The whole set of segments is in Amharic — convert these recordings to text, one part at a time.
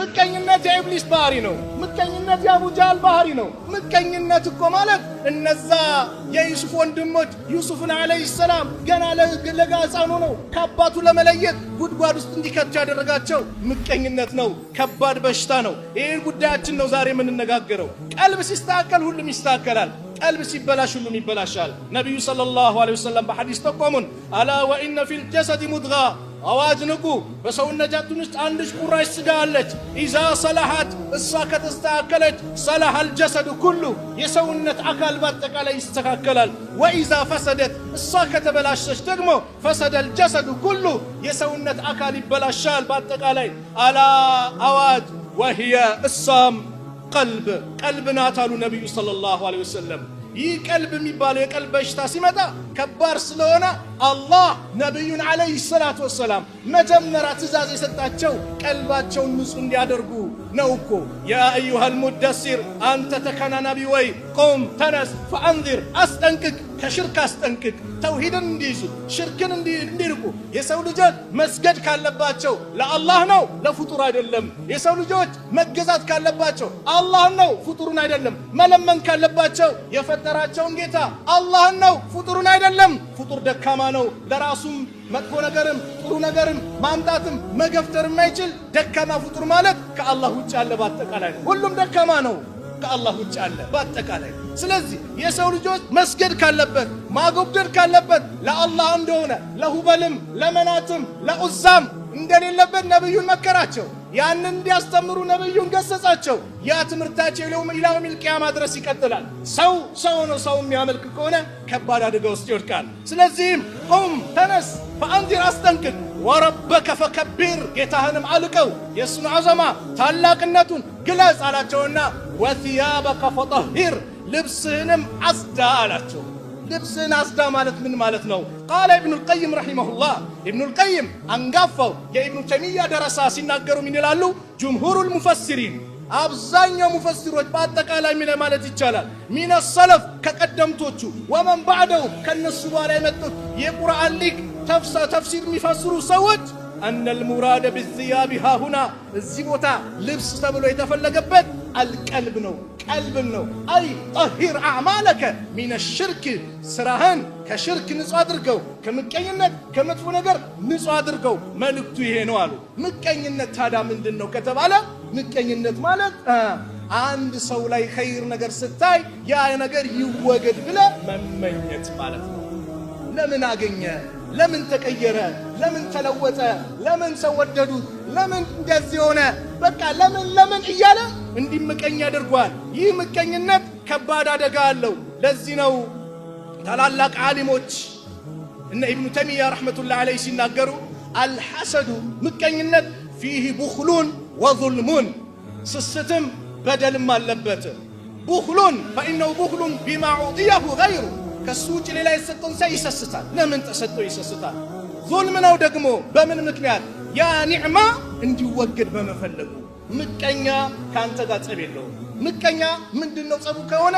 ምቀኝነት የኢብሊስ ባህሪ ነው። ምቀኝነት የአቡ ጃህል ባህሪ ነው። ምቀኝነት እኮ ማለት እነዛ የዩሱፍ ወንድሞች ዩሱፍን አለይሂ ሰላም ገና ለጋ ሕፃን ሆነው ከአባቱ ለመለየት ጉድጓድ ውስጥ እንዲከቱ ያደረጋቸው ምቀኝነት ነው። ከባድ በሽታ ነው። ይህን ጉዳያችን ነው ዛሬ የምንነጋገረው። ቀልብ ሲስተካከል ሁሉም ይስተካከላል። ቀልብ ሲበላሽ ሁሉም ይበላሻል። ነቢዩ ሰለላሁ ዐለይሂ ወሰለም በሐዲስ ጠቆሙን፣ አላ ወኢነ ፊል ጀሰዲ ሙድጋ፣ አዋጅ ንቁ፣ በሰውነታችን ውስጥ አንዲት ቁራሽ ስጋ አለች። ኢዛ ሰላሐት፣ እሷ ከተስተካከለች፣ ሰላሐል ጀሰዱ ኩሉ፣ የሰውነት አካል በአጠቃላይ ይስተካከላል። ወኢዛ ፈሰደት፣ እሷ ከተበላሸች ደግሞ ፈሰደል ጀሰዱ ኩሉ፣ የሰውነት አካል ይበላሻል በአጠቃላይ። አላ አዋጅ ወህየ፣ እሷም ቀልብ ናት አሉ ነቢዩ ሰለላሁ ዐለይሂ ወሰለም። ይህ ቀልብ የሚባለው የቀልብ በሽታ ሲመጣ ከባድ ስለሆነ አላህ ነቢዩን ዐለይሂ ሰላቱ ወሰላም መጀመሪያ ትእዛዝ የሰጣቸው ቀልባቸውን ንጹህ እንዲያደርጉ ነው እኮ። ያ አዩሃል ሙደሲር፣ አንተ ተከናናቢ ወይ ቁም ተነስ፣ ፈአንዚር፣ አስጠንቅቅ፣ ከሽርክ አስጠንቅቅ፣ ተውሂድን እንዲይዙ፣ ሽርክን እንዲርቁ። የሰው ልጆች መስገድ ካለባቸው ለአላህ ነው፣ ለፍጡር አይደለም። የሰው ልጆች መገዛት ካለባቸው አላህ ነው፣ ፍጡሩን አይደለም። መለመን ካለባቸው የፈጠራቸውን ጌታ አላህን ነው፣ ፍጡሩን አይደለም። ፍጡር ደካማ ነው። ለራሱም መጥፎ ነገርም ጥሩ ነገርም ማምጣትም መገፍተርም አይችል ደካማ ፍጡር ማለት ከአላህ ውጭ ያለ በአጠቃላይ ነው። ሁሉም ደካማ ነው፣ ከአላህ ውጭ ያለ በአጠቃላይ። ስለዚህ የሰው ልጆች መስገድ ካለበት ማጎብደድ ካለበት ለአላህ እንደሆነ ለሁበልም ለመናትም ለኡዛም እንደሌለበት ነብዩን መከራቸው። ያንን እንዲያስተምሩ ነብዩን ገሰጻቸው። ያ ትምህርታቸው ኢላውሚል ቂያማ ድረስ ይቀጥላል። ሰው ነው ሰው የሚያመልክ ከሆነ ከባድ አደጋ ውስጥ ይወድቃል። ስለዚህም ቁም ተነስ፣ ፈአንዚር፣ አስጠንቅቅ፣ ወረበከ ፈከቢር፣ ጌታህንም አልቀው የእሱን ዐዘማ ታላቅነቱን ግለጽ አላቸውና ወሲያበከ ፈጠሂር፣ ልብስህንም አጽዳ አላቸው። ልብስን አጽዳ ማለት ምን ማለት ነው? ቃለ ኢብኑል ቀይም ረሂመሁላህ። ኢብኑል ቀይም አንጋፋው የኢብኑ ተይሚያ ደረሳ ሲናገሩ ምን ይላሉ? ጅምሁሩል ሙፈሲሪን፣ አብዛኛው ሙፈሲሮች በአጠቃላይ ምን ማለት ይቻላል ሚነ ሰለፍ፣ ከቀደምቶቹ፣ ወመን ባዕደው፣ ከነሱ በኋላ የመጡት የቁርአን ሊቅ ተፍሲር የሚፈስሩ ሰዎች አነል ሙራደ ቢዚያቢ ሃሁና፣ እዚህ ቦታ ልብስ ተብሎ የተፈለገበት አልቀልብ ነው፣ ቀልብን ነው። አይ ጠሂር አዕማለከ ሚነ ሽርክ፣ ስራህን ከሽርክ ንጹህ አድርገው፣ ከምቀኝነት ከመጥፎ ነገር ንጹህ አድርገው። መልእክቱ ይሄ ነው አሉ። ምቀኝነት ታዲያ ምንድን ነው ከተባለ ምቀኝነት ማለት አንድ ሰው ላይ ኸይር ነገር ስታይ ያ ነገር ይወገድ ብለ መመኘት ማለት ነው። ለምን አገኘ፣ ለምን ተቀየረ፣ ለምን ተለወጠ፣ ለምን ሰው ወደዱት፣ ለምን እንደዚህ ሆነ፣ በቃ ለምን እያለ እንዲምቀኝ ያደርጓል። ይህ ምቀኝነት ከባድ አደጋ አለው። ለዚህ ነው ታላላቅ ዓሊሞች እነ ኢብኑ ተይሚያ ረሕመቱላህ ዐለይሂ ሲናገሩ አልሐሰዱ፣ ምቀኝነት ፊህ ቡኽሉን ወዙልሙን፣ ስስትም በደልም አለበት። ቡኽሉን ፈኢነሁ ቡኽሉን ቢማ ዑጢየሁ ገይሩ፣ ከሱ ውጭ ሌላ የሰጠውን ሳይ ይሰስታል። ለምን ተሰጠው ይሰስታል። ዙልም ነው ደግሞ በምን ምክንያት? ያ ኒዕማ እንዲወገድ በመፈለጉ። ምቀኛ ከአንተ ጋር ጸብ የለውም። ምቀኛ ምንድነው ጸቡ ከሆነ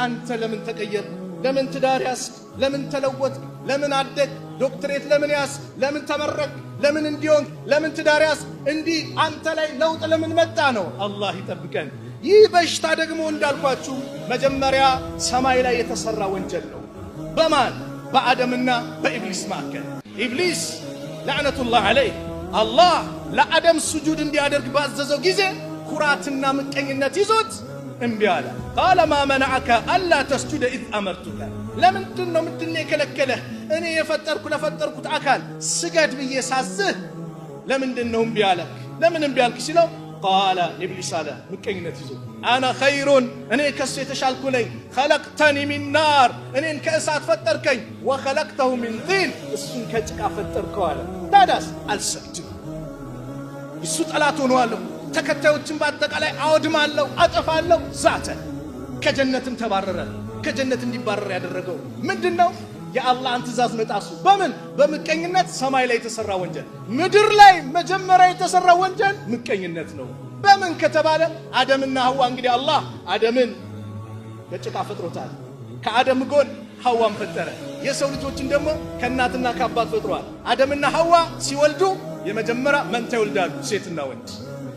አንተ ለምን ተቀየር፣ ለምን ትዳር ያስክ፣ ለምን ተለወጥ፣ ለምን አደግ፣ ዶክትሬት ለምን ያስ፣ ለምን ተመረቅ፣ ለምን እንዲሆን፣ ለምን ትዳር ያስ፣ እንዲህ አንተ ላይ ለውጥ ለምን መጣ ነው። አላህ ይጠብቀን። ይህ በሽታ ደግሞ እንዳልኳችሁ መጀመሪያ ሰማይ ላይ የተሰራ ወንጀል ነው። በማን? በአደምና በኢብሊስ መካከል። ኢብሊስ ለዕነቱላህ ዐለይህ አላህ ለአደም ስጁድ እንዲያደርግ ባዘዘው ጊዜ ኩራትና ምቀኝነት ይዞት እምቢ አለ። ቃለ ማ መነዐከ አላ ተስጁደ ኢዝ አመርቱከ፣ ለምንድነው የከለከለህ? እኔ ለፈጠርኩት አካል ስገድ ብዬ ሳዝህ ለምንድነው እምቢ አለክ? ለምን እምቢ አልክ ሲለው ቃለ ኢብሊስ አለ ምቀኝነት ይዞ አና ኸይሩን፣ እኔ ከሱ የተሻልኩ ነኝ። ኸለቅተኒ ሚን ናር፣ እኔን ከእሳት ፈጠርከኝ። ወኸለቅተሁ ሚን ጢን፣ እሱን ከጭቃ ፈጠርከው አለ። ታዲያስ አልሰግድም፣ እሱ ጠላት ሆነዋለሁ፣ ተከታዮችን በአጠቃላይ አወድማለሁ፣ አጠፋለሁ። ዛተ። ከጀነትም ተባረረ። ከጀነት እንዲባረር ያደረገው ምንድነው? የአላህን ትእዛዝ መጣሱ። በምን? በምቀኝነት። ሰማይ ላይ የተሰራ ወንጀል፣ ምድር ላይ መጀመሪያ የተሰራ ወንጀል ምቀኝነት ነው። በምን ከተባለ አደምና ሐዋ፣ እንግዲህ አላህ አደምን ከጭቃ ፈጥሮታል። ከአደም ጎን ሐዋን ፈጠረ። የሰው ልጆችን ደግሞ ከእናትና ከአባት ፈጥሯል። አደምና ሐዋ ሲወልዱ የመጀመሪያ መንታ ይወልዳሉ፣ ሴትና ወንድ።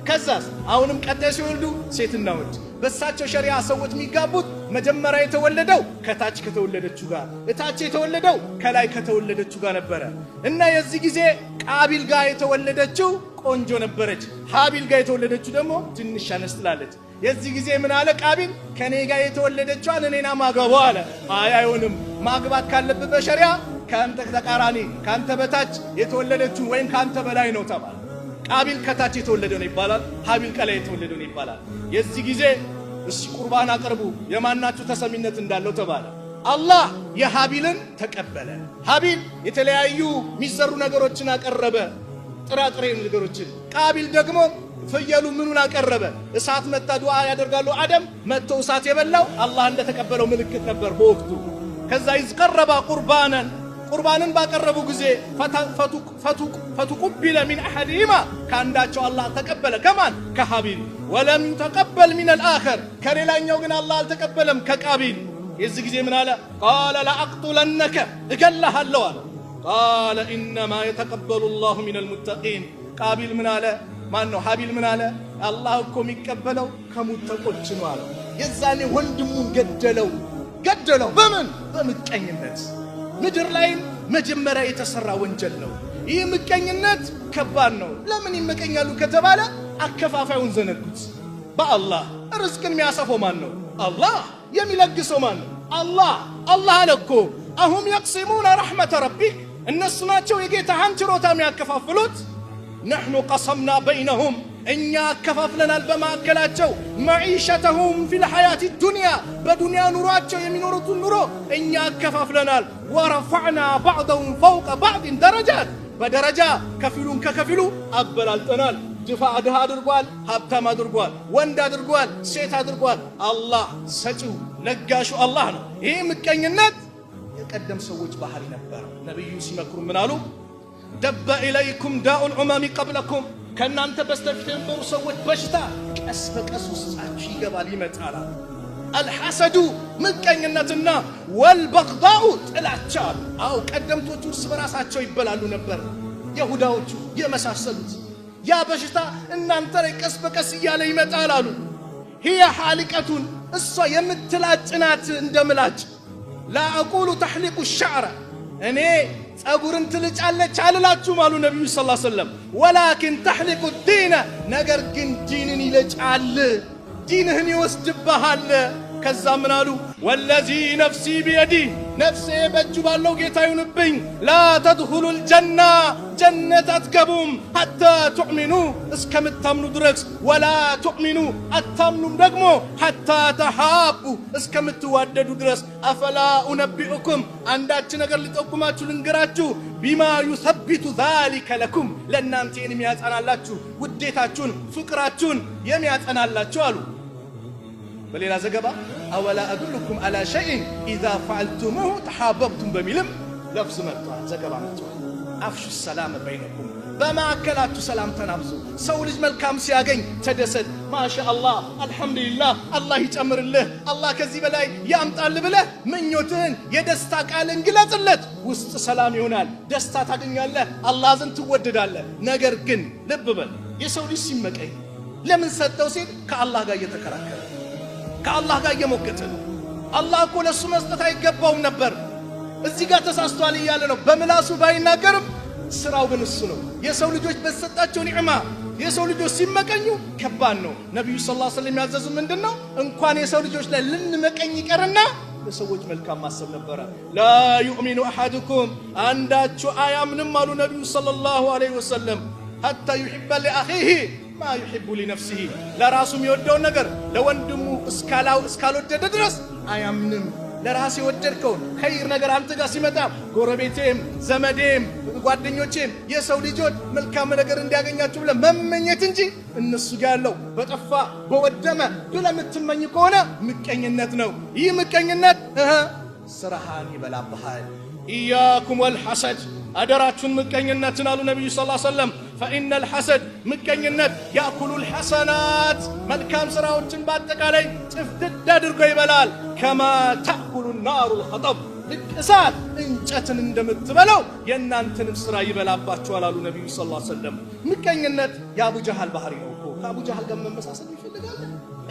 ከዛስ አሁንም ቀጣይ ሲወልዱ ሴትና ወንድ በሳቸው ሸሪዓ ሰዎች የሚጋቡት መጀመሪያ የተወለደው ከታች ከተወለደችው ጋር እታች የተወለደው ከላይ ከተወለደችው ጋር ነበረ እና የዚህ ጊዜ ቃቢል ጋር የተወለደችው ቆንጆ ነበረች ሀቢል ጋር የተወለደችው ደግሞ ትንሽ አነስተላለች የዚህ ጊዜ ምን አለ ቃቢል ከኔ ጋር የተወለደችዋን እኔና ማገባው አለ አይሆንም ማግባት ካለበት በሸሪዓ ካንተ ተቃራኒ ካንተ በታች የተወለደችው ወይም ካንተ በላይ ነው ተባለ ቃቢል ከታች የተወለደው ነው ይባላል ሀቢል ከላይ የተወለደው ነው ይባላል የዚህ ጊዜ እሺ ቁርባን አቅርቡ የማናችሁ ተሰሚነት እንዳለው ተባለ አላህ የሀቢልን ተቀበለ ሀቢል የተለያዩ ሚሰሩ ነገሮችን አቀረበ ጥራጥሬ ነገሮችን ቃቢል ደግሞ ፍየሉ ምኑን አቀረበ እሳት መጣ ዱዓ ያደርጋሉ አደም መጥቶ እሳት የበላው አላህ እንደተቀበለው ምልክት ነበር በወቅቱ ከዛ ይዝቀረባ ቁርባንን ባቀረቡ ጊዜ ፈቱቁቢለ ሚን አሐዲሂማ ካንዳቸው አላህ ተቀበለ ከማን ከሀቢል ወለም ተቀበል ሚን الآخر ከሌላኛው ግን አላህ አልተቀበለም ከቃቢል የዚህ ጊዜ ምን አለ قال لاقتلنك እገለሃለሁ አለ قال انما يتقبل الله من المتقين ቃቢል ምን አለ ማን ነው ሀቢል ምን አለ አላህ እኮ የሚቀበለው ከሙተቆች ነው አለ የዛኔ ወንድሙን ገደለው በምን በምቀኝነት ምድር ላይ መጀመሪያ የተሰራ ወንጀል ነው ይህ ምቀኝነት ከባድ ነው ለምን ይመቀኛሉ ከተባለ አከፋፋዩን ዘነጉት በአላህ ርዝቅን የሚያሰፈው ማን ነው አላህ የሚለግሰው ማን ነው አላህ አለኮ አሁም يقسمون رحمة ربك እነሱ ናቸው የጌታህን ችሮታ የሚያከፋፍሉት نحن قسمنا بينهم እኛ አከፋፍለናል በማከላቸው معيشتهم في الحياة الدنيا በዱንያ ኑሯቸው የሚኖሩትን ኑሮ እኛ አከፋፍለናል ورفعنا بعضهم فوق بعض درجات በደረጃ ከፊሉን ከከፊሉ አበላልጠናል ድፋ አድርጓል ሀብታም አድርጓል ወንድ አድርጓል ሴት አድርጓል አላህ ሰጪው ለጋሹ አላህ ነው ይሄ ምቀኝነት የቀደም ሰዎች ባህሪ ነበር ነብዩ ሲመክሩ ምን አሉ دب إليكم داء الأمم قبلكم كان أنت بستفتين برسوة بشتا كسبك أسوساتي قبالي متعالا الحسد مكان النتنا والبغضاء الاتشال أو قدمتو تورس براساتشو يبلالو نبر يهوداوتشو يمساسلوت يا بشتا إن أنت كسبك أسيالي متعالالو هي حالكة الصا يمتلاجنات اندملاج لا أقول تحلق الشعر أني أقولن تلج على تعاللاችሁ ማሉ ነብዩ ሰለላሁ ዐለይሂ ወሰለም ولكن تحلق الدين ነገር ግን ዲንን ይለጫል ዲንህን ይወስድብሃል ከዛ ምን አሉ والذي نفسي بيدي نفسي በእጁ ባለው ጌታ ይሁንብኝ لا تدخلوا الجنة جنة አትገቡም حتى تؤمنوا እስከምታምኑ ድረስ ولا تؤمنوا አታምኑም ደግሞ حتى تحابوا እስከምትዋደዱ ድረስ أفلا أنبئكم አንዳች ነገር ልጠቁማችሁ ልንገራችሁ بما يثبت ذلك لكم ለእናንተ የሚያጸናላችሁ ውዴታችሁን ፍቅራችሁን የሚያጸናላችሁ አሉ በሌላ ዘገባ أولا أدلكم على شيء إذا فعلتموه تحاببتم بملم لفظ مرتوى زقبا مرتوى أفشوا السلام بينكم بما أكلاتوا سلام تنابزوا سولج ملكام سياقين تدسد ما شاء الله الحمد لله الله يتأمر الله الله كذب لاي يامتال بله من يوتين يدستاك على انقلات اللت وسط سلام يونال دستاك الله الله زن تودد الله نقر قن لببل يسولي سيمك أي لمن ستوسيد كالله قا يتكراكر كالله قا يموكتن الله كل السمستة يقبهم نبر እዚህ ጋር ተሳስቷል ይያለ ነው በመላሱ ባይናገርም ስራው ግን እሱ ነው የሰው ልጆች በሰጣቸው ኒዕማ የሰው ልጆች ሲመቀኙ ከባድ ነው ነብዩ ሰለላሁ ዐለይሂ ወሰለም ያዘዙ ምንድነው እንኳን የሰው ልጆች ላይ ልንመቀኝ ይቀርና ለሰዎች መልካም ማሰብ ነበር لا يؤمن احدكم አንዳችሁ አያምንም አሉ ነብዩ ሰለላሁ ዐለይሂ ወሰለም حتى يحب لاخيه ما يحب لنفسه ለራሱ የሚወደው ነገር ለወንድሙ እስካልወደደ ድረስ አያምንም ለራሴ ወደድከው ኸይር ነገር አንተ ጋር ሲመጣ ጎረቤቴም ዘመዴም ጓደኞቼም የሰው ልጆች መልካም ነገር እንዲያገኛችሁ ብለ መመኘት እንጂ እነሱ ጋር ያለው በጠፋ በወደመ ብለምትመኝ ከሆነ ምቀኝነት ነው ይህ ምቀኝነት ስራሃን ይበላብሃል ኢያኩም ወልሐሰድ አደራችሁን ምቀኝነትን አሉ ነብዩ ሰለላሁ ዐለይሂ ወሰለም فإن الحسد ምቀኝነት ያኩሉ الحسنات መልካም ስራዎችን በአጠቃላይ ጥፍጥድ አድርጎ ይበላል كما تأكل النار الحطب እሳት እንጨትን እንደምትበላው የእናንተንም ስራ ይበላባችኋል አሉ ነብዩ ሰለላሁ ዐለይሂ ወሰለም ምቀኝነት የአቡ ጀሃል ባህሪ ነው ከአቡ ጃህል ጋር መመሳሰል ይፈልጋል።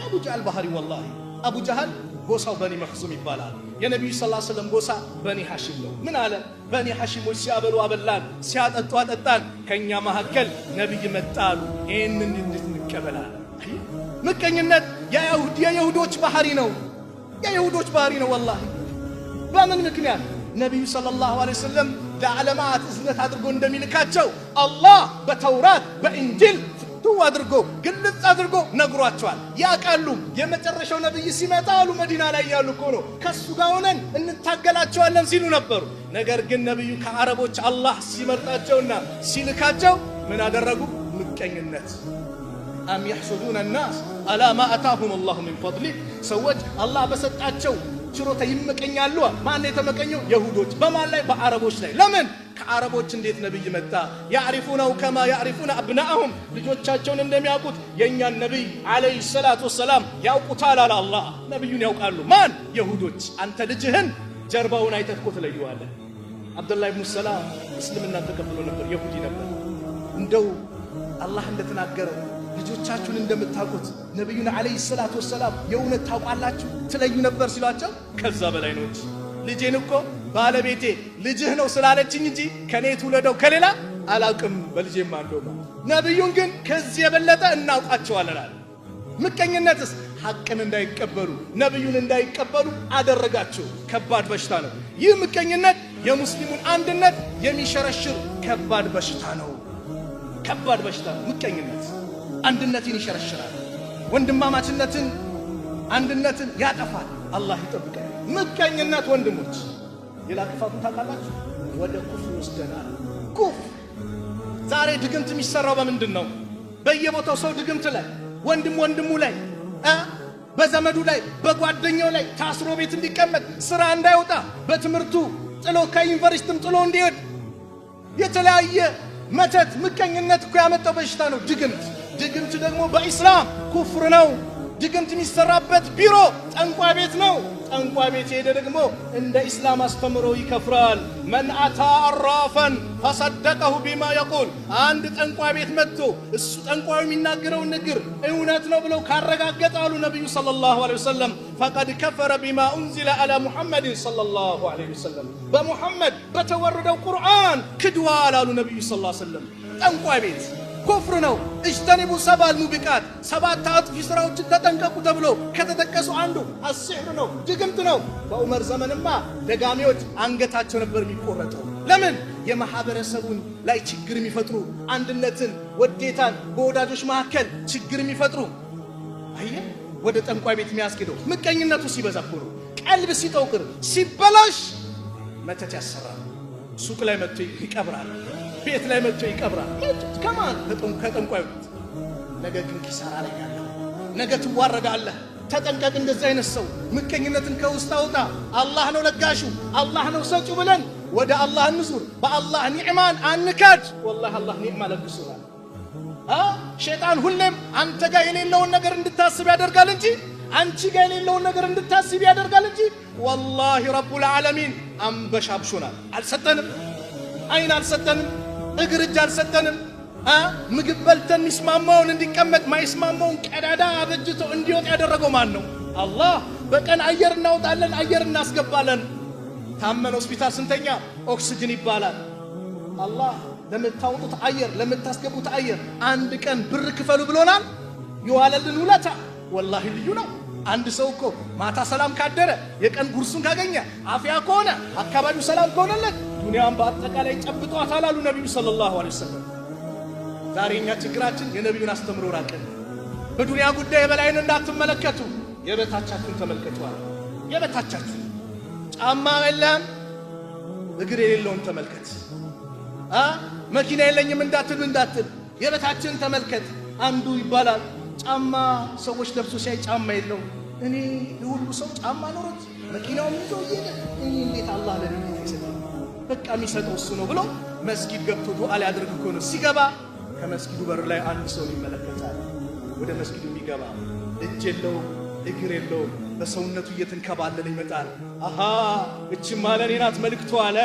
አቡ ጃህል ባህሪ ወላሂ አቡ ጃህል ጎሳው በኒ መኽዙም ይባላል። የነብዩ ሰለላሁ ዐለይሂ ወሰለም ጎሳ በኒ ሐሺም ነው። ምን አለ? በኒ ሐሺሞች ሲያበሉ አበላን፣ ሲያጠጡ አጠጣን፣ ከኛ መካከል ነብይ መጣሉ፣ ይሄንን እንቀበላለን። ምቀኝነት የይሁዶች ባህሪ ነው። የይሁዶች ባህሪ ነው ወላሂ። በምን ምክንያት? ነብዩ ሰለላሁ ዐለይሂ ወሰለም ለዓለማት እዝነት አድርጎ እንደሚልካቸው አላህ በተውራት በኢንጂል አድርጎ ግልጽ አድርጎ ነግሯቸዋል። ያቃሉ የመጨረሻው ነብይ ሲመጣ አሉ መዲና ላይ ያሉ እኮ ነው ከሱ ጋር ሆነን እንታገላቸዋለን ሲሉ ነበሩ። ነገር ግን ነብዩ ከአረቦች አላህ ሲመርጣቸውና ሲልካቸው ምን አደረጉ? ምቀኝነት። አም يحسدون الناس على ما آتاهم الله من فضله ሰዎች አላህ በሰጣቸው ችሮታ ይመቀኛሉ። ማን የተመቀኘው? ይሁዶች። በማን ላይ? በአረቦች ላይ። ለምን? ከአረቦች እንዴት ነብይ መጣ? ያዕሪፉነሁ ከማ ያዕሪፉነ አብናአሁም ልጆቻቸውን እንደሚያውቁት የእኛን ነብይ አለይሂ ሰላቱ ወሰላም ያውቁታል አለ አላህ። ነብዩን ያውቃሉ። ማን? ይሁዶች። አንተ ልጅህን ጀርባውን አይተህ እኮ ትለየዋለህ። አብዱላህ ኢብኑ ሰላም እስልምና ተቀብሎ ነበር፣ ይሁዲ ነበር። እንደው አላህ እንደተናገረ ልጆቻችሁን እንደምታውቁት ነብዩን አለይሂ ሰላቱ ወሰላም የእውነት ታውቃላችሁ ትለዩ ነበር ሲሏቸው፣ ከዛ በላይ ነው እንጂ ልጄን እኮ ባለቤቴ ልጅህ ነው ስላለችኝ እንጂ ከኔ ትውለደው ከሌላ አላውቅም በልጄማ እንደው። ነብዩን ግን ከዚህ የበለጠ እናውቃቸዋለን አለ። ምቀኝነትስ ሐቅን እንዳይቀበሉ ነብዩን እንዳይቀበሉ አደረጋቸው። ከባድ በሽታ ነው ይህ ምቀኝነት። የሙስሊሙን አንድነት የሚሸረሽር ከባድ በሽታ ነው። ከባድ በሽታ ምቀኝነት አንድነትን ይሸረሽራል። ወንድማማችነትን አንድነትን ያጠፋል። አላህ ይጠብቀን። ምቀኝነት ወንድሞች ሌላ ክፋቱን ታውቃላችሁ? ወደ ኩፍር ይወስደናል። ኩፍር ዛሬ ድግምት የሚሰራው በምንድን ነው? በየቦታው ሰው ድግምት ላይ ወንድሙ ላይ በዘመዱ ላይ በጓደኛው ላይ ታስሮ ቤት እንዲቀመጥ ስራ እንዳይወጣ በትምህርቱ ጥሎ ከዩኒቨርሲቲም ጥሎ እንዲሄድ የተለያየ መተት ምቀኝነት እኮ ያመጣው በሽታ ነው ድግምት ደግሞ በኢስላም ኩፍር ነው። ድግምት የሚሰራበት ቢሮ ጠንቋይ ቤት ነው። ጠንቋይ ቤት ሄደ ደግሞ እንደ ኢስላም አስተምሮ ይከፍራል። መን አታ አራፈን ፈሰደቀሁ ቢማ የቁል አንድ ጠንቋይ ቤት መጥቶ እሱ ጠንቋዩ የሚናገረው ንግር እውነት ነው ብለው ካረጋገጠ አሉ ነብዩ ሰለላሁ ዐለይሂ ወሰለም ፈቀድ ከፈረ ቢማ ኡንዚለ አላ ሙሐመድ ሰለላሁ ዐለይሂ ወሰለም በሙሐመድ በተወረደው ቁርአን ክድዋል አሉ ነብዩ ሰለላሁ ዐለይሂ ወሰለም። ጠንቋይ ቤት ኩፍር ነው። እጅተኒቡ ሰባል ሙቢቃት ሰባት አጥፊ ስራዎችን ተጠንቀቁ ተብሎ ከተጠቀሱ አንዱ አስሕር ነው፣ ድግምት ነው። በዑመር ዘመንማ ደጋሚዎች አንገታቸው ነበር የሚቆረጠው። ለምን? የማህበረሰቡን ላይ ችግር የሚፈጥሩ አንድነትን፣ ወዴታን በወዳጆች መካከል ችግር የሚፈጥሩ ወደ ጠንቋይ ቤት የሚያስኬደው ምቀኝነቱ ሲበዛ እኮ ነው። ቀልብ ሲጠውቅር ሲበላሽ መተት ያሰራል። ሱቅ ላይ መጥቶ ይቀብራል። ቤት ላይ መጥቶ ይቀብራል። ከማን? ከጠንቋዩ። ነገ ግን ኪሳራ ላይ ያለው ነገ ትዋረዳለህ። ተጠንቀቅ። እንደዚህ አይነት ሰው ምቀኝነትን ከውስጥ አውጣ። አላህ ነው ለጋሹ፣ አላህ ነው ሰጪው ብለን ወደ አላህ እንዙር። በአላህ ኒዕማን አንካድ። ወላሂ አላህ ኒዕማ ለግሶናል። ሸይጣን ሁሌም አንተ ጋር የሌለውን ነገር እንድታስብ ያደርጋል እንጂ አንቺ ጋር የሌለውን ነገር እንድታስብ ያደርጋል እንጂ ወላሂ ረቡል ዓለሚን አንበሻብሾናል። አልሰጠንም፣ አይን አልሰጠንም፣ እግር እጅ አልሰጠንም። ምግብ በልተን ሚስማማውን እንዲቀመጥ ማይስማማውን ቀዳዳ አበጅቶ እንዲወጣ ያደረገው ማን ነው? አላህ። በቀን አየር እናወጣለን፣ አየር እናስገባለን። ታመን ሆስፒታል ስንተኛ ኦክሲጅን ይባላል። አላህ ለምታወጡት አየር ለምታስገቡት አየር አንድ ቀን ብር ክፈሉ ብሎናል። ይዋለልን ውለታ ወላሂ ልዩ ነው። አንድ ሰው እኮ ማታ ሰላም ካደረ የቀን ጉርሱን ካገኘ አፍያ ከሆነ አካባቢው ሰላም ከሆነለት ዱንያን በአጠቃላይ ጨብጧታል አሉ ነብዩ ሰለላሁ ዐለይሂ ወሰለም። ዛሬ እኛ ችግራችን የነብዩን አስተምሮ ራቀን። በዱንያ ጉዳይ የበላይን እንዳትመለከቱ የበታቻችሁን ተመልከቷል። የበታቻችሁ ጫማ የለም እግር የሌለውን ተመልከት። መኪና የለኝም እንዳትል የበታችን ተመልከት። አንዱ ይባላል ጫማ ሰዎች ለብሶ ሲያይ ጫማ የለው። እኔ ለሁሉ ሰው ጫማ ኖሮት መኪናው ይዞ ይሄድ እኔ እንዴት አላህ ለኔ ይሰጣል? በቃ የሚሰጠው እሱ ነው ብሎ መስጊድ ገብቶ ዱዓ ሊያደርግ እኮ ነው። ሲገባ ከመስጊዱ በር ላይ አንድ ሰው ይመለከታል። ወደ መስጊዱ የሚገባ እጅ የለው እግር የለው በሰውነቱ እየተንከባለለ ይመጣል። አሃ እቺ ማለኔ ናት መልክቱ አለ።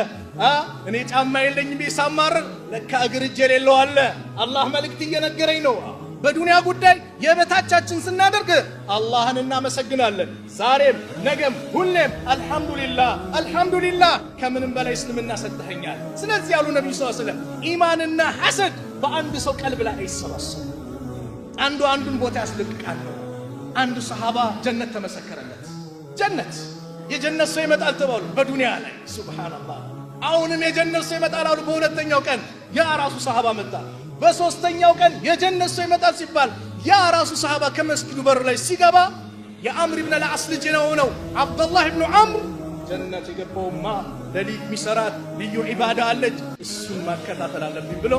እኔ ጫማ የለኝም ቢሳማር ለካ እግር እጅ የሌለው አለ። አላህ መልእክት እየነገረኝ ነው። በዱንያ ጉዳይ የበታቻችን ስናደርግ አላህን እናመሰግናለን። ዛሬም ነገም ሁሌም አልহামዱሊላህ ከምንም በላይ እስልምና ሰጥተኛል። ስለዚህ ያሉ ነብዩ ሰለላሁ ዐለይሂ ወሰለም ኢማንና ሐሰድ በአንድ ሰው ቀልብ ላይ አይሰራሰም። አንዱ አንዱን ቦታ ያስለቅቃል። አንዱ ሰሃባ ጀነት ተመሰከረለት። ጀነት የጀነት ሰው ይመጣል ተባሉ በዱንያ ላይ ሱብሃንአላህ። አሁንም የጀነት ሰው ይመጣል አሉ። በሁለተኛው ቀን ያ ራሱ ሰሃባ መጣ። በሶስተኛው ቀን የጀነት ሰው ይመጣል ሲባል ያ ራሱ ሰሃባ ከመስጊዱ በር ላይ ሲገባ የአምር ኢብኑ አልዓስ ልጅ ነው አብዱላህ ኢብኑ አምር ጀነት የገባውማ ለሊት ሚሰራት ልዩ ዒባዳ አለች እሱን ማከታተል አለብኝ ብሎ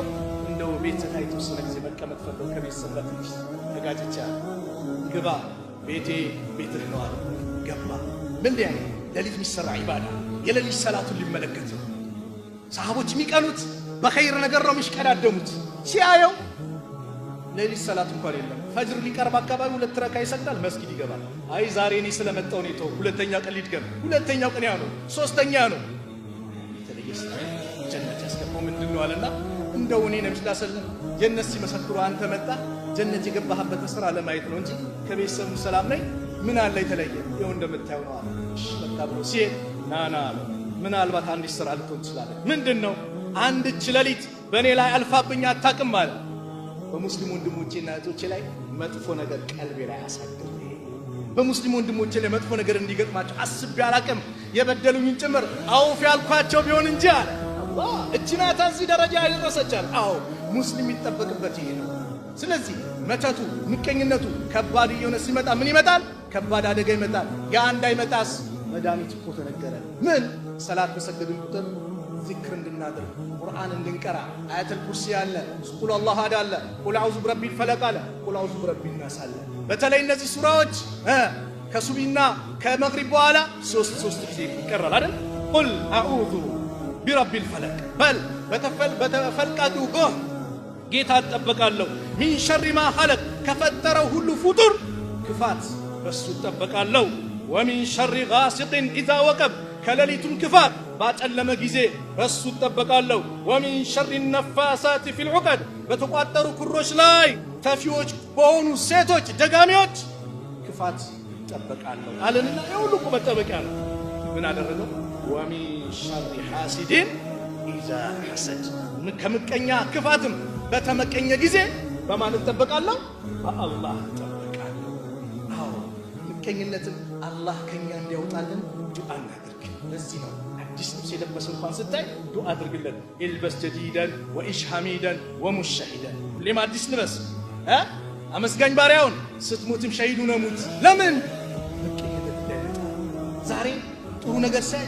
እንደው ቤት ታይቶ ስለዚህ መቀመጥ ፈለው ከቤት ሰበት ተጋጭቻ ግባ ቤትህ ነው አለ። ገባ። ምን ላይ ለሊት ሚሰራ ዒባዳ የለሊት ሰላቱን ሊመለከት ሰሃቦች የሚቀኑት በኸይር ነገር ነው የሚሽቀዳደሙት። ሲያየው ለሊት ሰላት እንኳን የለም። ፈጅር ሊቀርብ አካባቢ 2 ረካ ይሰግዳል፣ መስጊድ ይገባል። አይ ዛሬ እኔ ስለመጣው ነው ተው፣ ሁለተኛ ቀን ሊድገም፣ ሁለተኛው ቀን ያው ነው፣ ሶስተኛ ነው። ተለየስ ጀነት ያስገባው ምንድነው አለና እንደው እኔ ነብዩ ሰለላሁ ጀነት ሲመሰክሩ አንተ መጣ ጀነት የገባህበት ስራ ለማየት ነው እንጂ ከቤተሰቡ ሰላም ላይ ምን አለ የተለየ ይኸው እንደምታየው ነው አለ። እሺ በቃ ብሎ ሲሄድ ናና ምናልባት አንድ ስራ ልትሆን ትችላለህ። ምንድነው? አንድች ሌሊት በእኔ ላይ አልፋብኝ አታውቅም አለ። በሙስሊም ወንድሞቼና እህቶቼ ላይ መጥፎ ነገር ቀልቤ ላይ አሳድር። በሙስሊም ወንድሞቼ ላይ መጥፎ ነገር እንዲገጥማቸው አስቤ አላውቅም። የበደሉኝን ጭምር አውፍ ያልኳቸው ቢሆን እንጂ አለ። አላህ እጅናታ እዚህ ደረጃ ያደረሰቻል። አዎ ሙስሊም ይጠበቅበት ይሄ ነው። ስለዚህ መተቱ ምቀኝነቱ ከባድ የሆነ ሲመጣ ምን ይመጣል? ከባድ አደጋ ይመጣል። ያ እንዳይመጣስ መድኃኒት እኮ ተነገረ። ምን? ሰላት በሰገድን ቁጥር ዚክር እንድናደርግ ቁርአን እንድንቀራ አያተል ኩርሲ አለ፣ ቁል አላሁ አሐድ አለ፣ ቁል አዑዙ ቢረቢል ፈለቅ አለ፣ ቁል አዑዙ ቢረቢን ናስ አለ። በተለይ እነዚህ ሱራዎች ከሱቢና ከመግሪብ በኋላ ሶስት ጊዜ ይቀራል አይደል? ቁል አዑዙ ቢረቢል ፈለቅ በል በተፈልቃቂው ጎህ ጌታ እጠበቃለሁ። ሚን ሸሪ ማ ኸለቅ ከፈጠረው ሁሉ ፍጡር ክፋት በሱ እጠበቃለሁ። ወሚን ሸሪ ጋሲቅን ኢዛ ወቀብ ከሌሊቱም ክፋት ባጨለመ ጊዜ በሱ እጠበቃለሁ። ወሚን ሸሪ ነፋሳት ፊል ዑቀድ በተቋጠሩ ክሮች ላይ ተፊዎች በሆኑ ሴቶች ደጋሚዎች ክፋት እጠበቃለሁ አለንና የሁሉ መጠበቂያ ነው። ምን አደረገው? ወሚን ሸሪ ሐሲድን ኢዛ ሐሰድ ከምቀኛ ክፋትም በተመቀኘ ጊዜ በማን እጠበቃለሁ? በአላህ እጠበቃለሁ። አዎ ምቀኝነትን አላህ ከኛ እንዲያወጣልን ዱዓ እናድርግ። ለዚህ ነው አዲስ ልብስ የለበሰ እንኳን ስታይ ዱዓ አድርግለት። ኢልበስ ጀዲደን ወኢሽ ሐሚደን ወሙሸሂደን ሁሌም አዲስ ልበስ። አመስጋኝ ባሪያውን ስትሞትም ሸሂዱ ነሙት። ለምን? ምቀኝነት እንዳይመጣ። ዛሬ ጥሩ ነገር ሳይ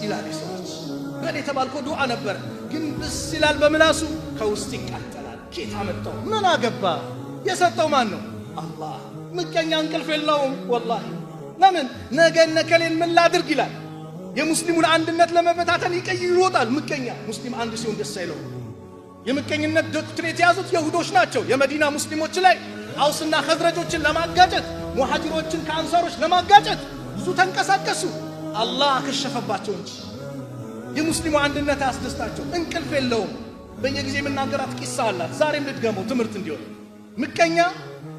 ይላል ሰዎች በል የተባልከው ዱዓ ነበር ግን ብስ ይላል በምላሱ ከውስጥ ይቃጠላል። ጌታ መጣው ምን አገባ? የሰጠው ማን ነው? አላህ። ምቀኛ እንቅልፍ የለውም ወላሂ። ለምን? ነገ ነከሌን ምን ላድርግ ይላል። የሙስሊሙን አንድነት ለመበታተን ይወጣል ምቀኛ። ሙስሊም አንድ ሲሆን ደስ አይለው። የምቀኝነት ዶክትሪን የያዙት ይሁዶች ናቸው። የመዲና ሙስሊሞች ላይ አውስና ኸዝረጆችን ለማጋጨት ሙሃጅሮችን ከአንሳሮች ለማጋጨት ብዙ ተንቀሳቀሱ። አላህ አከሸፈባቸው እንጂ የሙስሊሙ አንድነት ያስደስታቸው። እንቅልፍ የለውም። በየጊዜ የምናገራት ቂሳ አላት። ዛሬም ልድገመው ትምህርት እንዲሆን። ምቀኛ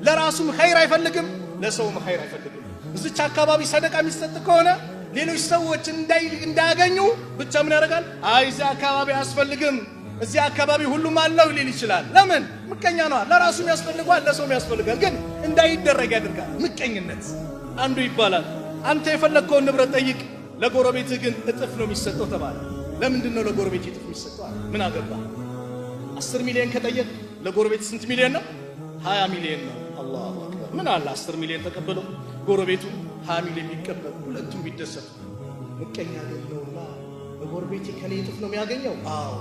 ለራሱም ኸይር አይፈልግም፣ ለሰውም ኸይር አይፈልግም። እዚች አካባቢ ሰደቃ የሚሰጥ ከሆነ ሌሎች ሰዎች እንዳያገኙ ብቻ ምን ያደርጋል? አይ እዚህ አካባቢ አያስፈልግም፣ እዚህ አካባቢ ሁሉም አለው ሊል ይችላል። ለምን? ምቀኛ ነው። ለራሱም ያስፈልጋል፣ ለሰውም ያስፈልጋል፣ ግን እንዳይደረግ ያደርጋል። ምቀኝነት አንዱ ይባላል አንተ የፈለግከውን ንብረት ጠይቅ፣ ለጎረቤትህ ግን እጥፍ ነው የሚሰጠው ተባለ። ለምንድን ነው ለጎረቤት እጥፍ የሚሰጠው? ምን አገባ? 10 ሚሊዮን ከጠየቅ ለጎረቤት ስንት ሚሊዮን ነው? 20 ሚሊዮን ነው። አላሁ አክበር። ምን አለ 10 ሚሊዮን ተቀበለው ጎረቤቱ 20 ሚሊዮን ቢቀበል ሁለቱም ቢደሰቱ። ምቀኛ አይደለውና ለጎረቤቴ ከኔ እጥፍ ነው የሚያገኘው። አዎ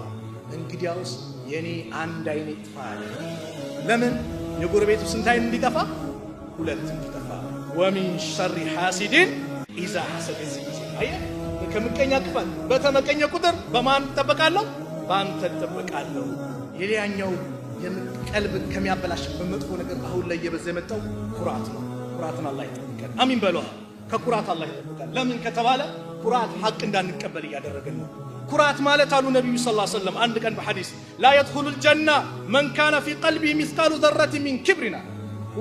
እንግዲያውስ የኔ አንድ አይኔ ይጥፋ። ለምን? የጎረቤቱ ስንት አይን እንዲጠፋ? ሁለት እንዲጠፋ። ወሚን ሸሪ ሐሲድን ኢዛ ሐሰድ። አየህ ከምቀኛ ክፋት በተመቀኘ ቁጥር በማን ተጠበቃለሁ? በአንተ ተጠበቃለሁ። የሌላኛው ቀልብን ከሚያበላሽ በመጥፎ ነገር አሁን ላይ እየበዛ የመጣው ኩራት ነው። ኩራትን አላህ ይጠብቀን። አሚን በሏ። ከኩራት አላህ ይጠብቀን። ለምን ከተባለ ኩራት ሐቅ እንዳንቀበል እያደረገን ነው። ኩራት ማለት አሉ ነብዩ ሰለላሁ ዐለይሂ ወሰለም አንድ ቀን በሐዲስ ላ يدخل الجنة من كان في قلبه مثقال ذرة من كبرنا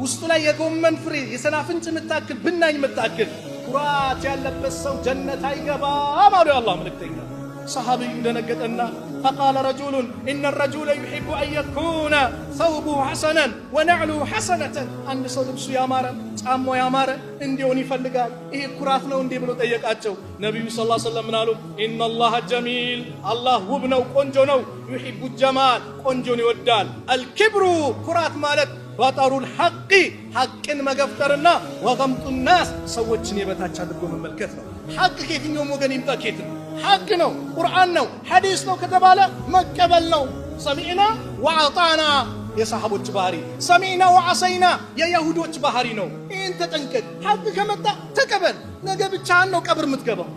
ውስጡ ላይ የጎመን ፍሬ የሰናፍንጭ ምታክል ብናኝ ምታክል ኩራት ያለበት ሰው ጀነት አይገባም አሉ የአላህ መልእክተኛ صحابي دنقتنا فقال رجل إن الرجل يحب أن يكون ثوبه حسنا ونعله حسنة عند صدبس يا مارا أمو يا مارا انديوني فلقال إيه كراتنا اندي بلو تيقاتشو نبي صلى الله عليه وسلم نالو إن الله جميل الله وابنو قنجونو يحب الجمال قنجوني ودال الكبر كرات مالت بطر الحق حق مغفترنا وغمط الناس سوچني بتاچ አድርጎ መመልከት ነው حق ከየትኛው ወገን ይምጣ ከየት ነው حق ነው ቁርአን ነው ሐዲስ ነው ከተባለ መቀበል ነው ሰሚዕና ወአጣና የሰሃቦች ባህሪ ሰሚዕና ወዐሰይና የይሁዶች ባህሪ ነው ይሄን ተጠንቀቅ حق ከመጣ ተቀበል ነገ ብቻህን ነው ቀብር የምትገባው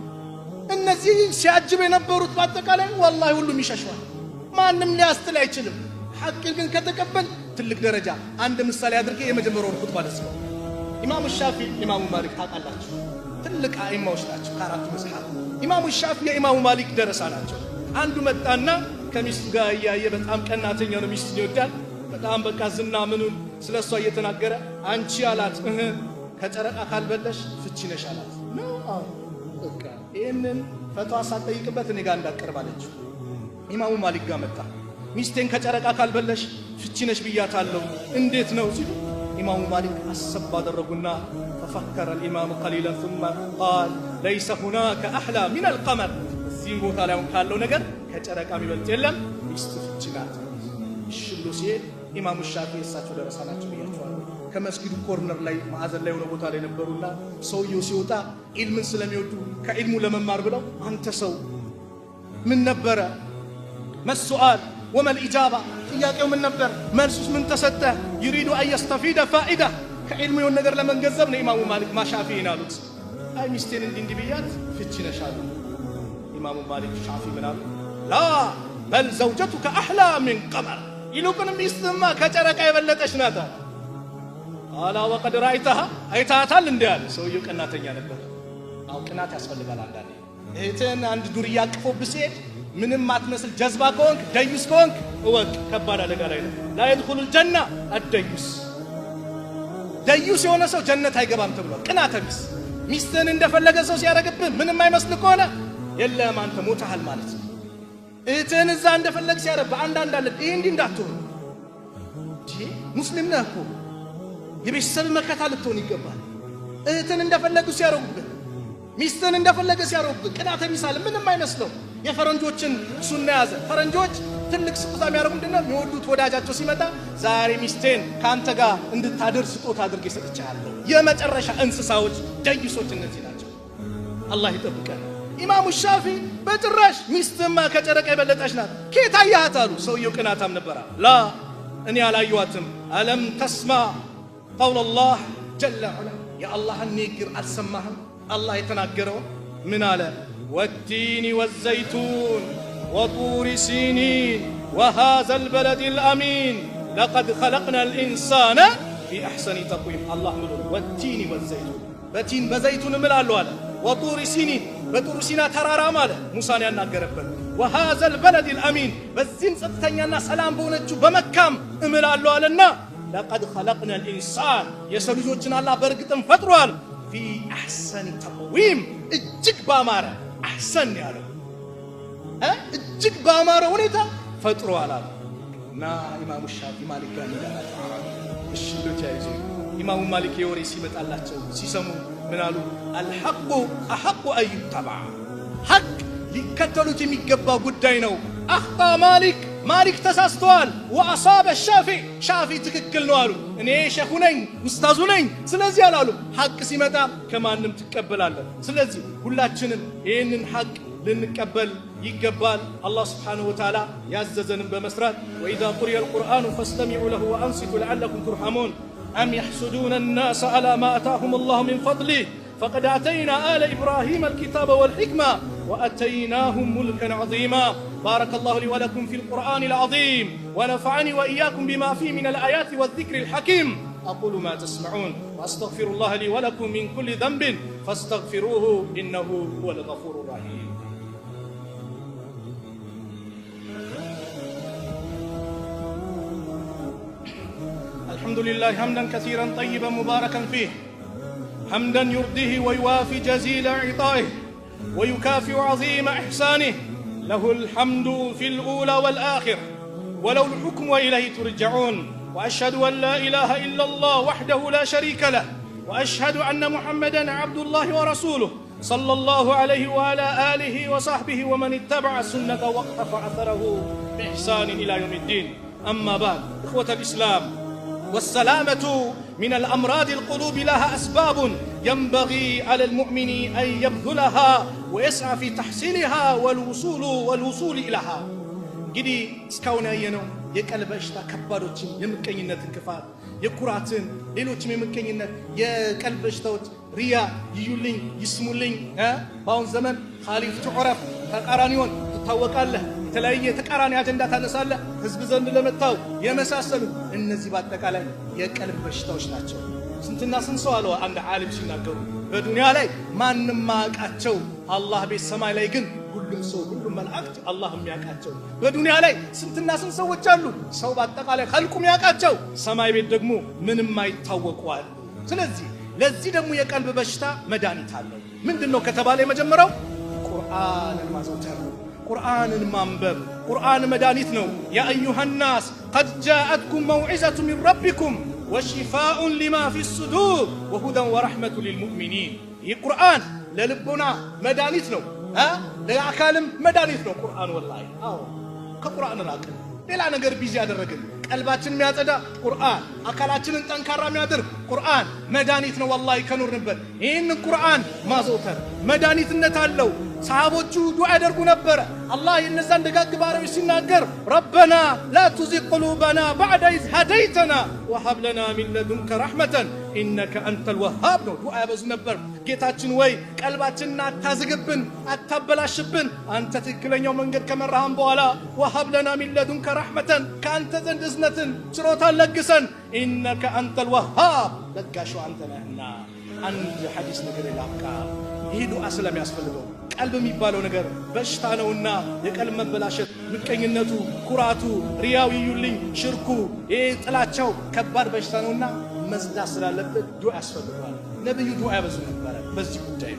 እነዚህ ሲያጅብ የነበሩት በአጠቃላይ والله ሁሉም ይሸሻል ማንም ሊያስተል አይችልም حق ግን ከተቀበል ትልቅ ደረጃ አንድ ምሳሌ አድርጌ የመጀመሪያውን ኹጥባ ደስከው ኢማሙ ሻፊዒ ኢማሙ ማሊክ ታውቃላችሁ ትልቅ አይማዎች ናቸው ከአራቱ መጽሐፍ ኢማሙ ሻፊዒ የኢማሙ ማሊክ ደረሳ ናቸው አንዱ መጣና ከሚስቱ ጋር ያየ በጣም ቀናተኛ ነው ሚስቱን ይወዳል በጣም በቃ ዝና ምኑን ስለሷ እየተናገረ አንቺ አላት ከጨረቃ ካልበለሽ ፍቺ ነሽ አላት ነው በቃ ይሄንን ፈቷ ሳትጠይቅበት እኔ ጋር እንዳቀርባለች ኢማሙ ማሊክ ጋር መጣ ሚስቴን ከጨረቃ ካልበለሽ ፍቺ ነሽ ብያታለሁ እንዴት ነው ሲሉ ኢማሙ ማሊክ አሰብ አደረጉና ففكر الإمام قليلا ثم قال ليس هناك أحلى من القمر زين ቦታ ላይ ካለው ነገር ከጨረቃ የሚበልጥ የለም ሚስት ፍቺ ናት ሽሉ ሲል ኢማሙ ሻፊዒ እሳቸው ደረሳ ናቸው ብያቸዋል ከመስጊዱ ኮርነር ላይ ማዕዘን ላይ ሆነ ቦታ ላይ ነበሩና ሰውየው ሲወጣ ኢልምን ስለሚወዱ ከኢልሙ ለመማር ብለው አንተ ሰው ምን ነበረ መስኡአል وما الإجابة ጥያቄው ምን ነበር መልሱስ ምን ተሰጠ يريد أن يستفيد فائدة ከኢልሙ የሆነ ነገር ለመንገዘብ ነው ኢማሙ ማሊክ ማሻፊዒን አሉት አይ ሚስቴን እንዲህ ብያት ፍቺ ነሽ አሉ ኢማሙ ማሊክ ሻፊዒ ምን አሉ ላ بل زوجتك أحلى من قمر ይልቁን ሚስትማ ከጨረቃ የበለጠች ናት አላ وقد رأيتها አይታታል እንዴ አለ ሰውየው ቀናተኛ ነበር አው ቅናት ያስፈልጋል አንዳንዴ እህትን አንድ ዱርያ አቅፎብህ ሲሄድ ምንም ማትመስል ጀዝባ ኮንክ ደዩስ ኮንክ ወቅ ከባድ አደጋ ላይ ነው لا يدخل الجنة الديوس ደዩስ የሆነ ሰው ጀነት አይገባም ተብሏል ቅናተ ቢስ ሚስትን እንደፈለገ ሰው ሲያረግብህ ምንም አይመስል ከሆነ የለም አንተ ሞተሃል ማለት ነው እህትን እዛ እንደፈለገ ሲያረብ አንዳንድ አለ ይሄ እንዲህ እንዳትሆን ሙስሊም ነህ እኮ የቤተሰብ መከታ ልትሆን ይገባል እህትን እንደፈለጉ ሲያረጉብህ ሚስትን እንደፈለገ ሲያረጉብህ ቅናተ ቢስ አለ ምንም አይመስለው የፈረንጆችን ሱና ያዘ ፈረንጆች ትልቅ ስጦታ የሚያደርጉ እንደና የሚወዱት ወዳጃቸው ሲመጣ ዛሬ ሚስቴን ካንተ ጋር እንድታደር ስጦታ አድርጌ ሰጥቻለሁ የመጨረሻ እንስሳዎች ደይሶች እነዚህ ናቸው አላህ ይጠብቀን ኢማሙ ሻፊዒ በጭራሽ ሚስትማ ከጨረቃ የበለጠች ናት ከታያት አሉ ሰውየው ቅናታም ነበር ላ እኔ አላየዋትም አለም ተስማ قول الله جل وعلا يا الله ንግግር አልሰማህም አላህ የተናገረው ምን አለ والتين والزيتون وطور سينين وهذا البلد الأمين لقد خلقنا الإنسان في أحسن تقويم الله ملول والتين والزيتون بتين بزيتون ملالو على وطور سينين بطور سينا ترارا ماله موسى يناغربن وهذا البلد الأمين بزين ستتنيانا سلام بونجو بمكام ملالو علينا لقد خلقنا الإنسان يسلجوجنا الله برقتن فطروا في أحسن تقويم اجك بامارة أحسن يا رب እጅግ ባማረ ሁኔታ ፈጥሯል እና ኢማሙ ሻፊዒ ማሊክ ጋር ይላል እሺ ለቻይዚ ኢማሙ ማሊክ የወሬ ሲመጣላቸው ሲሰሙ ምን አሉ الحق احق ان يتبع حق ሊከተሉት የሚገባ ጉዳይ ነው አኽጣ ማሊክ ተሳስተዋል واصاب ሻፊዒ ትክክል ነው አሉ እኔ ሸኹ ነኝ ኡስታዙ ነኝ ስለዚህ አላሉ ሐቅ ሲመጣ ከማንም ትቀበላለህ ስለዚህ ሁላችንም ይሄንን ሐቅ ልንቀበል ይገባል አላህ Subhanahu Wa Ta'ala ያዘዘንን በመስራት وإذا قرئ القرآن فاستمعوا له وأنصتوا لعلكم ترحمون أم يحسدون الناس على ما آتاهم الله من فضله فقد آتينا آل إبراهيم الكتاب والحكمة وآتيناهم ملكا عظيما بارك الله لي ولكم في القرآن العظيم ونفعني وإياكم بما فيه من الآيات والذكر الحكيم أقول ما تسمعون وأستغفر الله لي ولكم من كل ذنب فاستغفروه إنه هو الغفور الرحيم الحمد لله حمدا كثيرا طيبا مباركا فيه حمدا يرضيه ويوافي جزيل عطائه ويكافئ عظيم إحسانه له الحمد في الأولى والآخر وله الحكم وإليه ترجعون وأشهد أن لا إله إلا الله وحده لا شريك له وأشهد أن محمدا عبد الله ورسوله صلى الله عليه وعلى آله وصحبه ومن اتبع السنة واقتفى أثره بإحسان إلى يوم الدين أما بعد إخوة الإسلام والسلامة من الأمراض القلوب لها أسباب ينبغي على المؤمن أن يبذلها ويسعى في تحصيلها والوصول إليها እንግዲህ እስካሁን ያየነው የቀልብ በሽታ ከባዶችን የምቀኝነትን ክፋት የኩራትን ሌሎችም የምቀኝነት የቀልብ በሽታዎች ሪያ ይዩልኝ ይስሙልኝ በአሁን ዘመን ኻሊፍ ትዑረፍ ተቃራኒውን ትታወቃለህ የተለያየ ተቃራኒ አጀንዳ ታነሳለህ ህዝብ ዘንድ ለመታው የመሳሰሉ እነዚህ በአጠቃላይ የቀልብ በሽታዎች ናቸው ስንትና ስንት ሰው አለው አንድ ዓሊም ሲናገሩ በዱንያ ላይ ማንንም ማያውቃቸው አላህ ቤት ሰማይ ላይ ግን ሁሉም ሰው ሁሉም መላእክት አላህ የሚያውቃቸው በዱንያ ላይ ስንትና ስንት ሰዎች አሉ ሰው በአጠቃላይ ኸልቁም ያውቃቸው ሰማይ ቤት ደግሞ ምንም አይታወቁ አሉ ስለዚህ ለዚህ ደግሞ የቀልብ በሽታ መድኃኒት አለው ምንድነው ከተባለ የመጀመሪያው ቁርአንን ማዘውተር ቁርአንን ማንበብ ቁርአን መድኃኒት ነው ያ አዩሃ الناس قد جاءتكم موعظة من ربكم وشفاء لما في الصدور وهدى ورحمة للمؤمنين القرآن للبنا مدانيت ነው ለአካልም መድኃኒት ነው ቁርአን ወላሂ አዎ ከቁርአን ራቅ ሌላ ነገር ቢዚ ያደረገን ቀልባችን የሚያጸዳ ቁርአን አካላችንን ጠንካራ የሚያደርግ ቁርአን መድኃኒት ነው ወላሂ ከኖርንበት ይህን ቁርአን ማዘውተር መድኃኒትነት አለው ሰሃቦቹ ዱዓ ያደርጉ ነበር አላህ የነዛን ደጋግ ባሪያዎች ሲናገር ረበና ላ ቱዚግ ቁሉበና በዕደ ኢዝ ሀደይተና ወሀብ ለና ሚን ለዱንከ ረሕመተን ኢነከ አንተል ወሃብ ነው ዱዓ ያበዙ ነበር ጌታችን ወይ ቀልባችንን አታዝግብን አታበላሽብን አንተ ትክክለኛው መንገድ ከመራህን በኋላ ወሀብ ለና ሚን ለዱንከ ረሕመተን ከአንተ ዘንድ እዝነትን ችሮታን ለግሰን ኢነከ አንተል ወሃብ ለጋሹ አንተ ነህና አንድ ሐዲስ ነገር ይላካ ይሄ ዱዓ ስለሚያስፈልገው ቀልብ የሚባለው ነገር በሽታ ነውና የቀልብ መበላሸት ምቀኝነቱ ኩራቱ ሪያው ይዩልኝ ሽርኩ ይሄ ጥላቻው ከባድ በሽታ ነውና መዝዳ ስላለበት ዱዓ ያስፈልጋል ነብዩ ዱዓ ያበዙ ነበር በዚህ ጉዳይ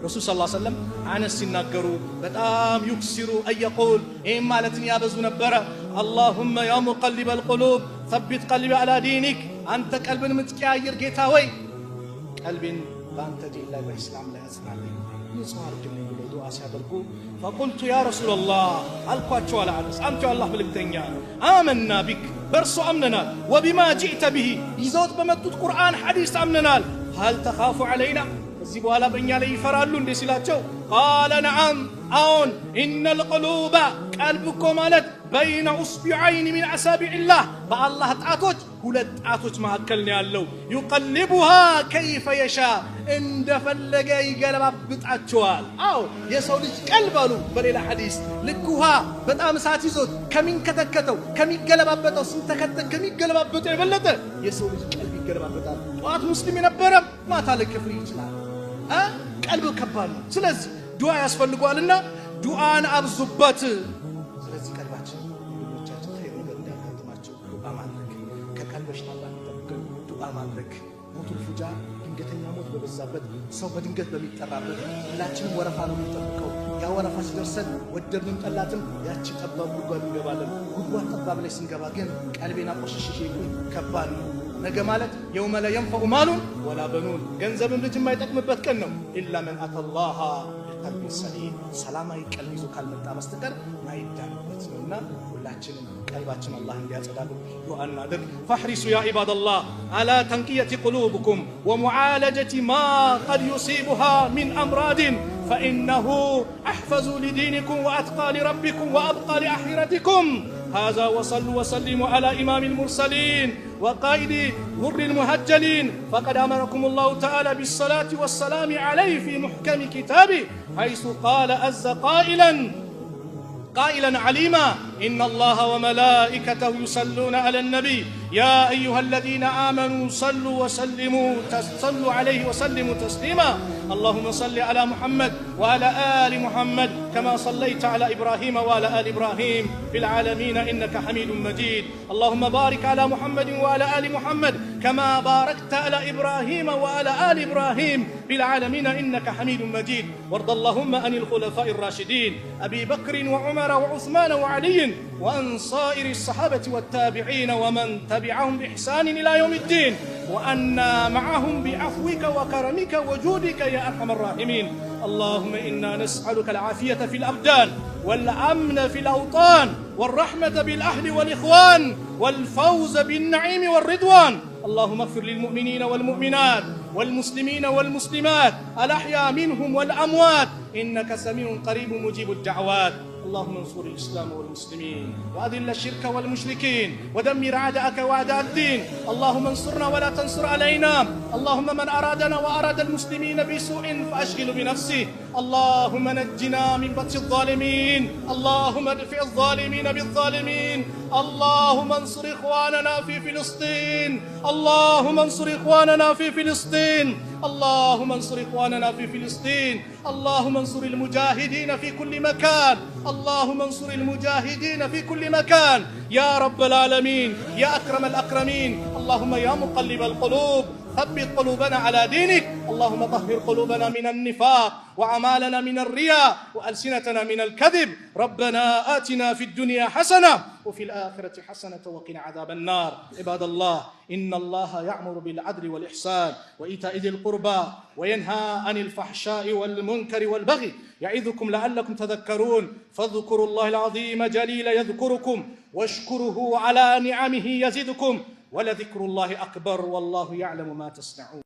ረሱል ሰለላሁ ዐለይሂ ወሰለም አነስ ሲናገሩ በጣም ይክሲሩ አየቁል ይሄ ማለትን ያበዙ ነበር اللهم يا مقلب القلوب ثبت قلبي على دينك አንተ ቀልብን ምትቀያየር ጌታ ሆይ ቀልቤን በአንተ ዲን ላይ በእስላም ላይ አጽናለኝ يصار جميل دعاء سيادركو فقلت يا رسول الله ألقاتشو على عدس أنت الله ملكتنيا آمنا بك برسو أمننا وبما جئت به يزود بمدود قرآن حديث أمننا هل تخاف علينا فزيبوا هلا بنيا لي فرالو اندي سلاتشو قال نعم أون إن القلوب قلبكم مالت بين أصبعين من أصابع الله بالله تعاتوج ሁለት ጣቶች መካከል ነው ያለው يقلبها كيف يشاء እንደፈለገ ይገለባብጣቸዋል አው የሰው ልጅ ቀልብ አሉ በሌላ ሐዲስ ልኩሃ በጣም ሳት ይዞት ከሚንከተከተው ከሚገለባበጠው ስንተከተክ ከሚገለባበጠው የበለጠ የሰው ልጅ ቀልብ ይገለባበጣል ጧት ሙስሊም የነበረ ማታ ለክፍር ይችላል ቀልብ ከባድ ነው ስለዚህ ዱዓ ያስፈልጋልና ዱዓን አብዙበት ስለዚህ ቀልባችን ልጆቻችን ኸይር ነገር እንዲያጋጥማቸው ዱዓ ማድረግ ከቀልብ በሽታ እንዳይጠብቀን ዱዓ ማድረግ ሞቱል ፉጃ ድንገተኛ ሞት በበዛበት ሰው በድንገት በሚጠራበት ሁላችንም ወረፋ ነው የምንጠብቀው ያ ወረፋ ሲደርሰን ወደድንም ጠላትም ያቺ ጠባብ ጉድጓድ እንገባለን ጉድጓድ ጠባብ ላይ ስንገባ ግን ቀልቤና ቆሽሽሽ ይኩን ከባድ ነው ነገ ማለት የውመ ላ የንፈዑ ማሉን ወላ በኑን ገንዘብም ልጅ የማይጠቅምበት ቀን ነው ኢላ መን አተላህ ቢቀልቢን ሰሊም ሰላማዊ ቀልብ ይዞ ካልመጣ በስተቀር ማይዳንበት ነውና ሁላችንም ቀልባችን አላህ እንዲያጸዳልን ዱዓ እናድርግ فاحرصوا يا عباد الله على تنقية قلوبكم ومعالجة ما قد يصيبها من أمراض فإنه أحفظ لدينكم وأتقى لربكم وأبقى لآخرتكم هذا وصلوا وسلموا على إمام المرسلين وقائد غر المهجلين فقد أمركم الله تعالى بالصلاة والسلام عليه في محكم كتابه حيث قال عز قائلا عليما إن الله وملائكته يصلون على النبي يا أيها الذين آمنوا صلوا عليه وسلموا تسليما. اللهم صل على محمد وعلى آل محمد كما صليت على إبراهيم وعلى آل إبراهيم في العالمين إنك حميد مجيد. اللهم بارك على محمد وعلى آل محمد كما باركت على إبراهيم وعلى آل إبراهيم في العالمين إنك حميد مجيد. وارض اللهم عن الخلفاء الراشدين أبي بكر وعمر وعثمان وعلي وعن صائر الصحابة والتابعين ومن تبعهم بإحسان إلى يوم الدين، وأنا معهم بعفوك وكرمك وجودك يا أرحم الراحمين. اللهم إنا نسألك العافية في الأبدان والأمن في الأوطان والرحمة بالأهل والإخوان والفوز بالنعيم والرضوان. اللهم اغفر للمؤمنين والمؤمنات والمسلمين والمسلمات الأحياء منهم والأموات إنك سميع قريب مجيب الدعوات. اللهم انصر الإسلام والمسلمين وأذل الشرك والمشركين ودمر أعداءك وأعداء الدين. اللهم انصرنا ولا تنصر علينا. اللهم من أرادنا وأراد المسلمين بسوء فأشغل بنفسه. اللهم نجنا من بطش الظالمين. اللهم ادفع الظالمين بالظالمين. اللهم انصر إخواننا في فلسطين. اللهم انصر إخواننا في فلسطين. اللهم انصر إخواننا في فلسطين. اللهم انصر المجاهدين في كل مكان. اللهم انصر المجاهدين في كل مكان يا رب العالمين يا أكرم الأكرمين. اللهم يا مقلب القلوب ثبت قلوبنا على دينك. اللهم طهر قلوبنا من النفاق وأعمالنا من الرياء وألسنتنا من الكذب. ربنا آتنا في الدنيا حسنة وفي الآخرة حسنة وقنا عذاب النار. عباد الله، إن الله يأمر بالعدل والإحسان وإيتاء ذي القربى وينهى عن الفحشاء والمنكر والبغي يعظكم لعلكم تذكرون. فاذكروا الله العظيم جليل يذكركم واشكروه على نعمه يزدكم ولذكر الله أكبر والله يعلم ما تصنعون.